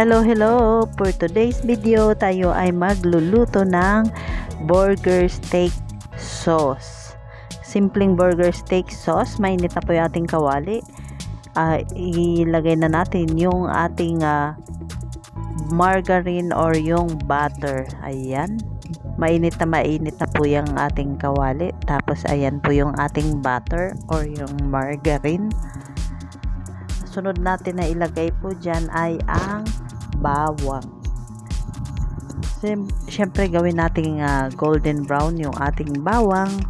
Hello! For today's video, tayo ay magluluto ng burger steak sauce. Simpleng burger steak sauce. Mainit na po yung ating kawali. Ilagay na natin yung ating margarine or yung butter. Ayan. Mainit na po yung ating kawali. Tapos ayan po yung ating butter or yung margarine. Sunod natin na ilagay po dyan ay ang bawang. Siyempre gawin natin golden brown yung ating bawang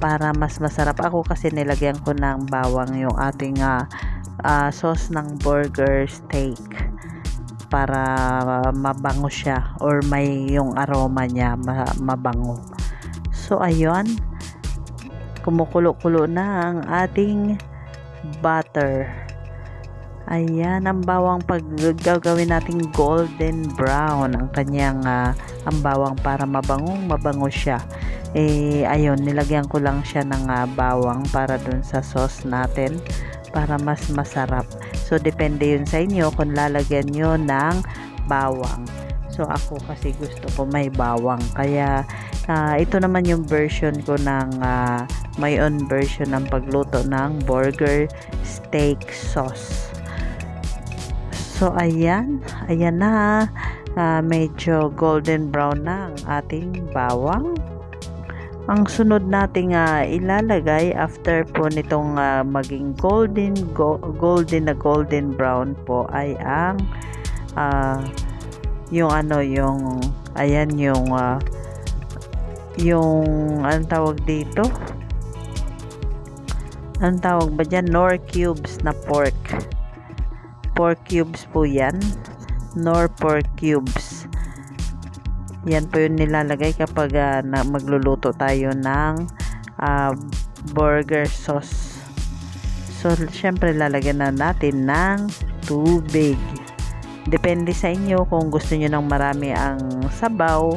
para mas masarap. Ako kasi nilagyan ko ng bawang yung ating sauce ng burger steak para mabango siya or may yung aroma niya mabango. So ayun, kumukulo-kulo na ang ating butter. Ayan, ang bawang pag gagawin natin golden brown ang kanyang ang bawang para mabango siya. Ayun, nilagyan ko lang siya ng bawang para dun sa sauce natin para mas masarap. So depende yun sa inyo kung lalagyan nyo ng bawang. So ako kasi gusto ko may bawang, kaya ito naman yung version ko ng my own version ng pagluto ng burger steak sauce. So ayan na, medyo golden brown na ang ating bawang. Ang sunod nating ilalagay after po nitong maging golden brown po ay ang yung anong tawag dito? Anong tawag ba dyan? Nor cubes na pork cubes po yan. Nor pork cubes. Yan po yung nilalagay kapag magluluto tayo ng burger sauce. So syempre lalagyan na natin ng tubig. Depende sa inyo kung gusto nyo ng marami ang sabaw.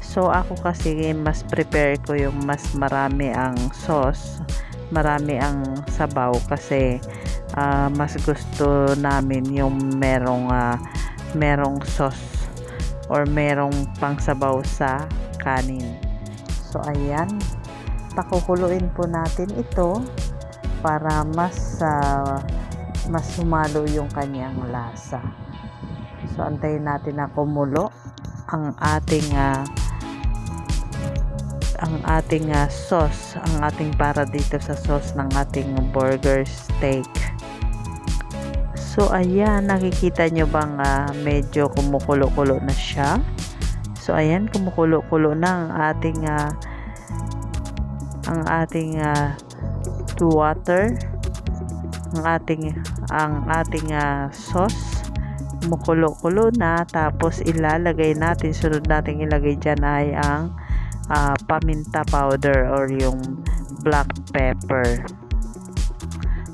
So ako kasi mas prepare ko yung mas marami ang sauce, marami ang sabaw, kasi mas gusto namin yung merong sauce or merong pangsabaw sa kanin. So ayan, pakukuluin po natin ito para mas sumalo yung kanyang lasa. So antayin natin na kumulo ang ating sauce, ang ating para dito sa sauce ng ating burger steak. So ayan, nakikita nyo bang medyo kumukulo-kulo na siya? So ayan, kumukulo-kulo na ang ating water, ang ating sauce. Kumukulo-kulo na, tapos ilalagay natin, sunod natin ilagay dyan ay ang paminta powder or yung black pepper.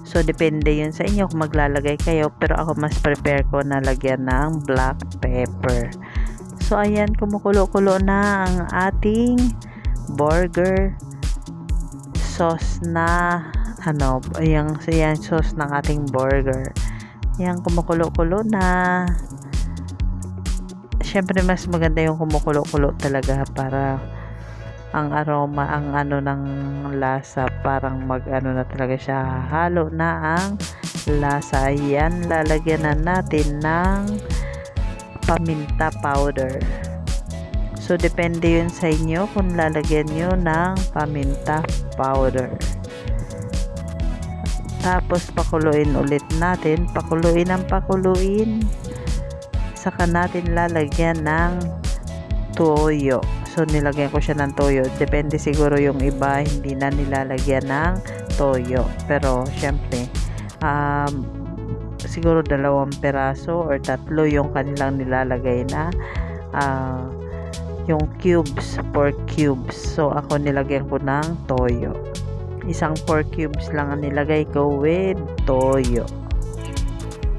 So depende yun sa inyo kung maglalagay kayo, pero ako mas prepare ko na lagyan ng black pepper. So ayan, kumukulo-kulo na ang ating burger sauce na ayan sauce ng ating burger. Ayan, kumukulo-kulo na. Syempre mas maganda yung kumukulo-kulo talaga para ang aroma, ang ng lasa, parang na talaga siya, halo na ang lasa. Ayan, lalagyan na natin ng paminta powder. So depende yun sa inyo kung lalagyan nyo ng paminta powder. Tapos pakuluin ulit natin, pakuluin. Saka natin lalagyan ng toyo. So nilagyan ko siya ng toyo. Depende siguro yung iba hindi na nilalagyan ng toyo. Pero syempre siguro 2 peraso or 3 yung kanilang nilalagay na yung cubes, pork cubes. So ako nilagyan ko ng toyo. 1 pork cubes lang ang nilagay ko with toyo.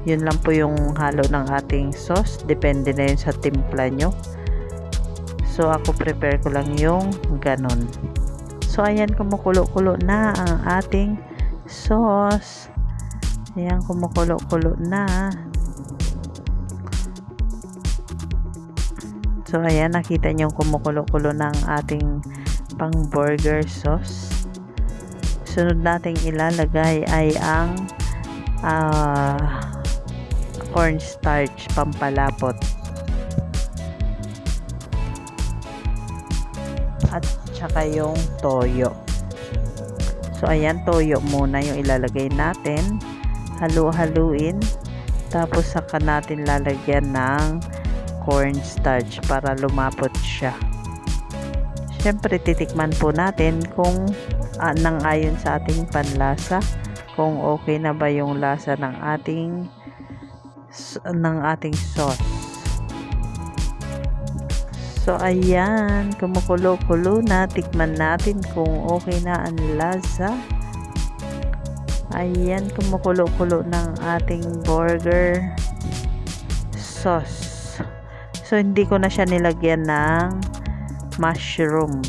Yun lang po yung halo ng ating sauce. Depende na yun sa timpla nyo. So ako prepare ko lang yung ganon. So ayan, kumukulo-kulo na ang ating sauce. Ayan, kumukulo-kulo na. So, ayan, nakita nyo kumukulo-kulo ng ating pang burger sauce. Sunod nating ilalagay ay ang cornstarch pampalapot. At saka yung toyo. So, ayan, toyo muna yung ilalagay natin. Halu-haluin. Tapos, saka natin lalagyan ng cornstarch para lumapot siya. Siyempre, titikman po natin kung nang ayon sa ating panlasa, kung okay na ba yung lasa ng ating sauce. So, ayan, kumukulo-kulo na. Tikman natin kung okay na ang lasa. Ayan, kumukulo-kulo ng ating burger sauce. So, hindi ko na siya nilagyan ng mushroom.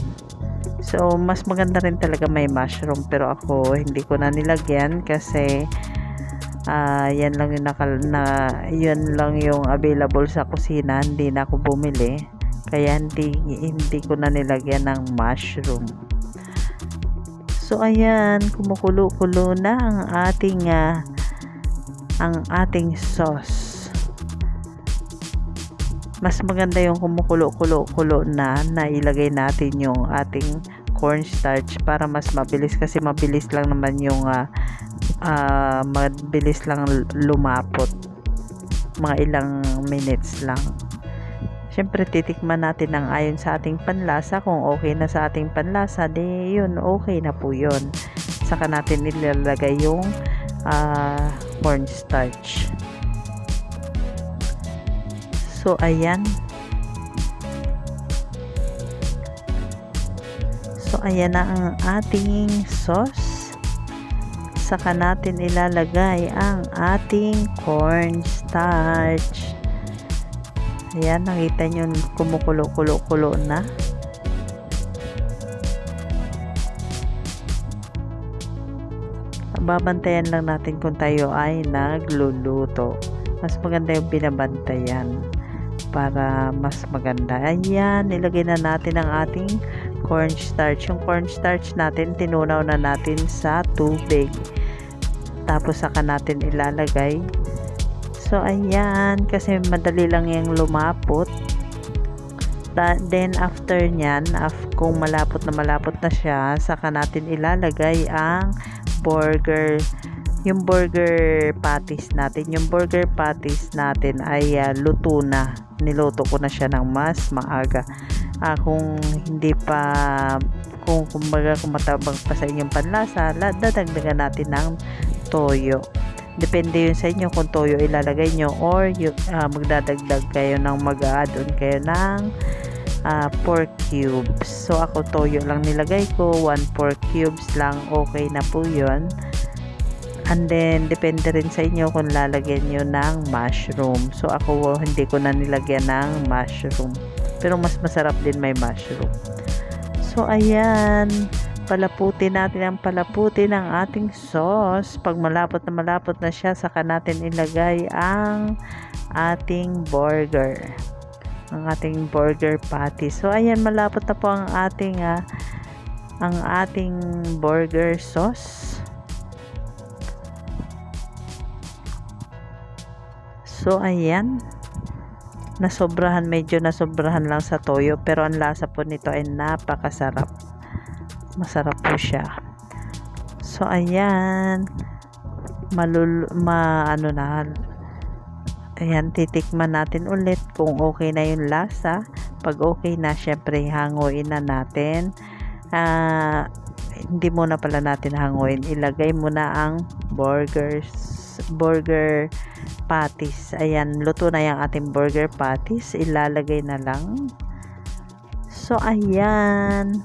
So, mas maganda rin talaga may mushroom. Pero ako, hindi ko na nilagyan kasi yan lang yun lang yung available sa kusina. Hindi na ako bumili. Kaya hindi ko na nilagyan ng mushroom. So, ayan, kumukulo-kulo na ang ating sauce. Mas maganda yung kumukulo-kulo na ilagay natin yung ating cornstarch para mas mabilis, kasi mabilis lang naman yung mabilis lang lumapot, mga ilang minutes lang. Syempre, titikman natin ng ayon sa ating panlasa. Kung okay na sa ating panlasa, di yun, okay na po yun. Saka natin ilalagay yung cornstarch. So, ayan. So, ayan na ang ating sauce. Saka natin ilalagay ang ating cornstarch. Ayan, nakita nyo kumukulo-kulo na. Babantayan lang natin kung tayo ay nagluluto. Mas maganda yung binabantayan para mas maganda. Ayan, nilagay na natin ang ating cornstarch. Yung cornstarch natin, tinunaw na natin sa tubig. Tapos saka natin ilalagay. So, ayan, kasi madali lang yung lumapot. Then, after nyan, kung malapot na siya, saka natin ilalagay ang yung burger patties natin. Yung burger patties natin ay luto na. Niluto ko na siya ng mas maaga. Kung hindi pa, kung matabang pa sa inyong panlasa, dadagdagan natin ng toyo. Depende yun sa inyo kung toyo ilalagay nyo or magdadagdag kayo ng mag-add-on kayo ng pork cubes. So, ako toyo lang nilagay ko. 1 pork cubes lang. Okay na po yun. And then, depende rin sa inyo kung lalagyan nyo ng mushroom. So, ako hindi ko na nilagyan ng mushroom. Pero mas masarap din may mushroom. So, ayan. Palaputin natin ang palaputin ng ating sauce. Pag malapot na siya, saka natin ilagay ang ating burger. Ang ating burger patty. So, ayan, malapot na po ang ating burger sauce. So, ayan. Medyo nasobrahan lang sa toyo. Pero ang lasa po nito ay napakasarap. Masarap po siya. So, ayan. Ayan, titikman natin ulit kung okay na yung lasa. Pag okay na, syempre, hanguin na natin. Hindi muna pala natin hanguin. Ilagay muna ang burger patties. Ayan, luto na yung ating burger patties. Ilalagay na lang. So, ayan.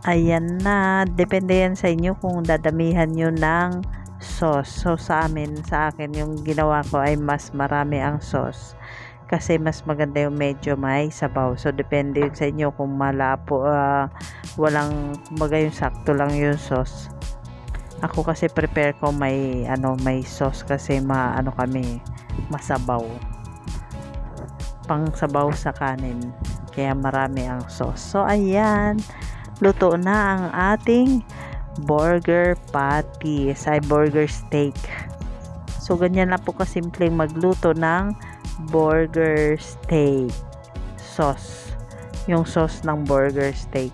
Ayan na. Depende yan sa inyo kung dadamihan nyo ng sauce. So, sa akin, yung ginawa ko ay mas marami ang sauce. Kasi mas maganda yung medyo may sabaw. So, depende yun sa inyo kung malapo, kumbaga yung sakto lang yung sauce. Ako kasi prepare ko may sauce kasi kami masabaw. pang sabaw sa kanin. Kaya marami ang sauce. So, ayan. Luto na ang ating burger patties. Ay, burger steak. So, ganyan lang po kasimpleng magluto ng burger steak sauce. Yung sauce ng burger steak.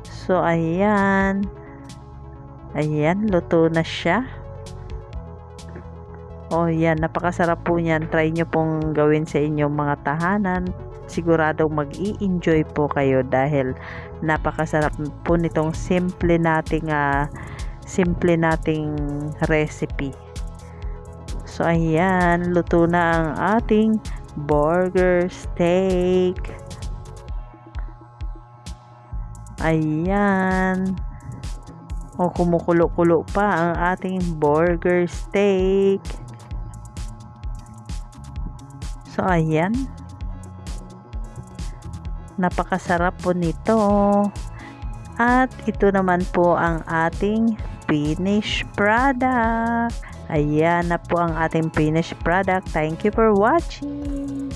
So, ayan. Ayan, luto na siya. Oh, yan. Napakasarap po niyan. Try nyo pong gawin sa inyong mga tahanan. Siguradong mag-i-enjoy po kayo dahil napakasarap po nitong simple nating recipe. So, ayan. Luto na ang ating burger steak. Ayan. O, kumukulo-kulo pa ang ating burger steak. So, ayan. Napakasarap po nito. At ito naman po ang ating finished product. Ayan na po ang ating finished product. Thank you for watching.